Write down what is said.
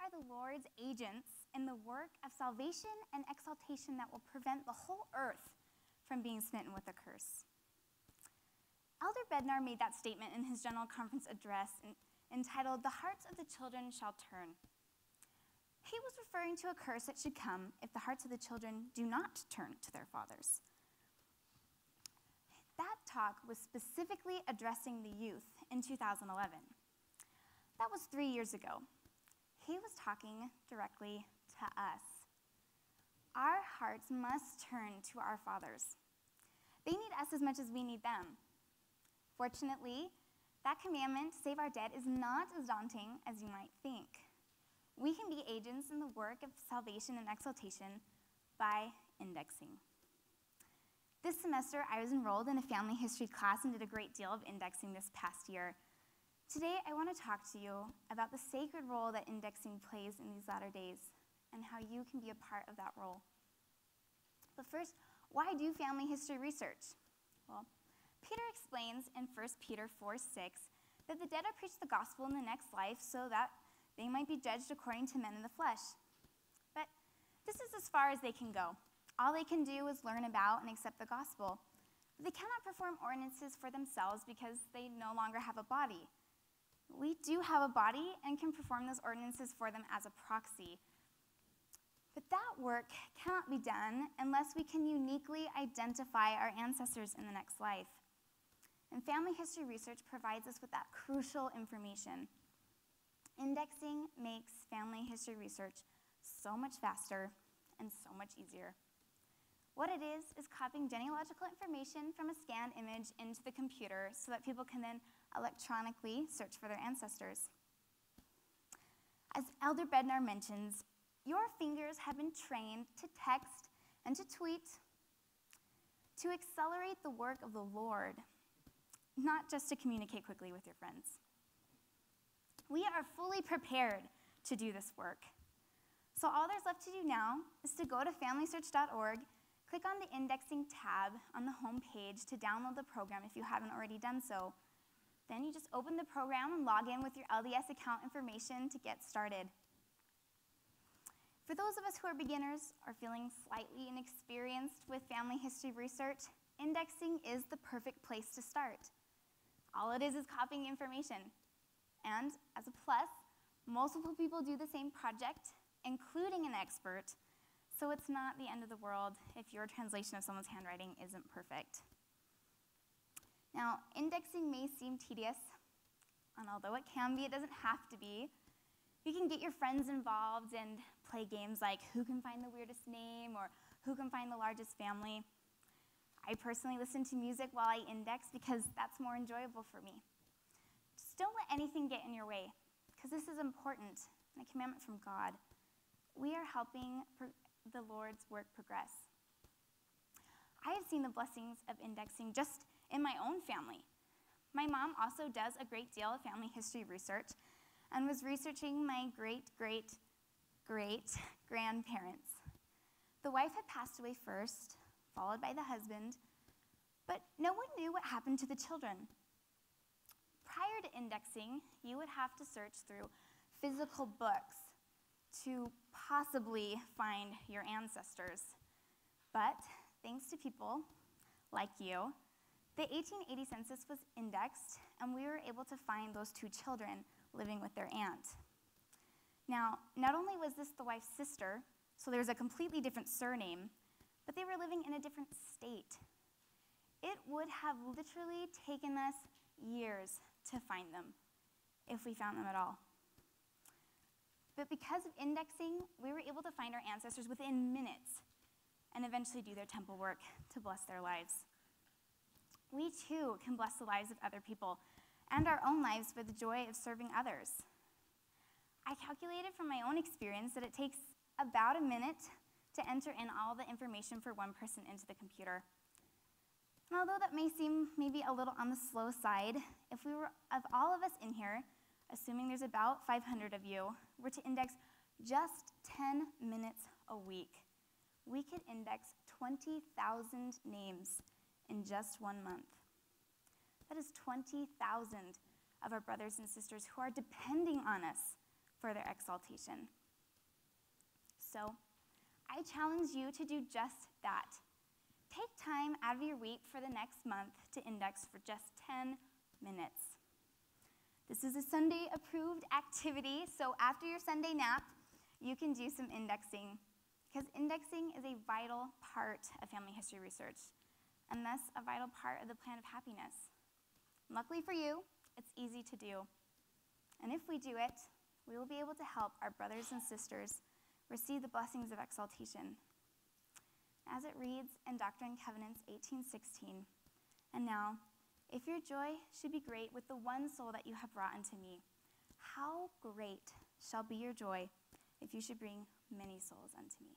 are the Lord's agents in the work of salvation and exaltation that will prevent the whole earth from being smitten with a curse. Elder Bednar made that statement in his General Conference address entitled, "The Hearts of the Children Shall Turn." He was referring to a curse that should come if the hearts of the children do not turn to their fathers. That talk was specifically addressing the youth in 2011. That was 3 years ago. He was talking directly to us. Our hearts must turn to our fathers. They need us as much as we need them. Fortunately, that commandment to save our dead is not as daunting as you might think. We can be agents in the work of salvation and exaltation by indexing. This semester, I was enrolled in a family history class and did a great deal of indexing this past year. Today, I want to talk to you about the sacred role that indexing plays in these latter days and how you can be a part of that role. But first, why do family history research? Well, Peter explains in 1 Peter 4:6 that the dead are preached the gospel in the next life so that they might be judged according to men in the flesh. But this is as far as they can go. All they can do is learn about and accept the gospel. But they cannot perform ordinances for themselves because they no longer have a body. We do have a body and can perform those ordinances for them as a proxy. But that work cannot be done unless we can uniquely identify our ancestors in the next life. And family history research provides us with that crucial information. Indexing makes family history research so much faster and so much easier. What it is copying genealogical information from a scanned image into the computer so that people can then electronically search for their ancestors. As Elder Bednar mentions, your fingers have been trained to text and to tweet to accelerate the work of the Lord, not just to communicate quickly with your friends. We are fully prepared to do this work. So all there's left to do now is to go to familysearch.org, click on the indexing tab on the home page to download the program if you haven't already done so. Then you just open the program and log in with your LDS account information to get started. For those of us who are beginners or feeling slightly inexperienced with family history research, indexing is the perfect place to start. All it is copying information. And as a plus, multiple people do the same project, including an expert, so it's not the end of the world if your translation of someone's handwriting isn't perfect. Now, indexing may seem tedious, and although it can be, it doesn't have to be. You can get your friends involved and play games like who can find the weirdest name or who can find the largest family. I personally listen to music while I index because that's more enjoyable for me. Just don't let anything get in your way, because this is important and a commandment from God. We are helping the Lord's work progress. I have seen the blessings of indexing just in my own family. My mom also does a great deal of family history research and was researching my great-great-great-grandparents. The wife had passed away first, followed by the husband, but no one knew what happened to the children. Prior to indexing, you would have to search through physical books to possibly find your ancestors. But thanks to people like you, the 1880 census was indexed, and we were able to find those two children living with their aunt. Now, not only was this the wife's sister, so there's a completely different surname, but they were living in a different state. It would have literally taken us years to find them, if we found them at all. But because of indexing, we were able to find our ancestors within minutes and eventually do their temple work to bless their lives. We too can bless the lives of other people and our own lives for the joy of serving others. I calculated from my own experience that it takes about a minute to enter in all the information for one person into the computer. And although that may seem maybe a little on the slow side, if we were, of all of us in here, assuming there's about 500 of you, were to index just 10 minutes a week, we could index 20,000 names in just 1 month. That is 20,000 of our brothers and sisters who are depending on us for their exaltation. So, I challenge you to do just that. Take time out of your week for the next month to index for just 10 minutes. This is a Sunday-approved activity, so after your Sunday nap, you can do some indexing, because indexing is a vital part of family history research, and thus a vital part of the plan of happiness. Luckily for you, it's easy to do. And if we do it, we will be able to help our brothers and sisters receive the blessings of exaltation. As it reads in Doctrine and Covenants 18:16, and now, if your joy should be great with the one soul that you have brought unto me, how great shall be your joy if you should bring many souls unto me.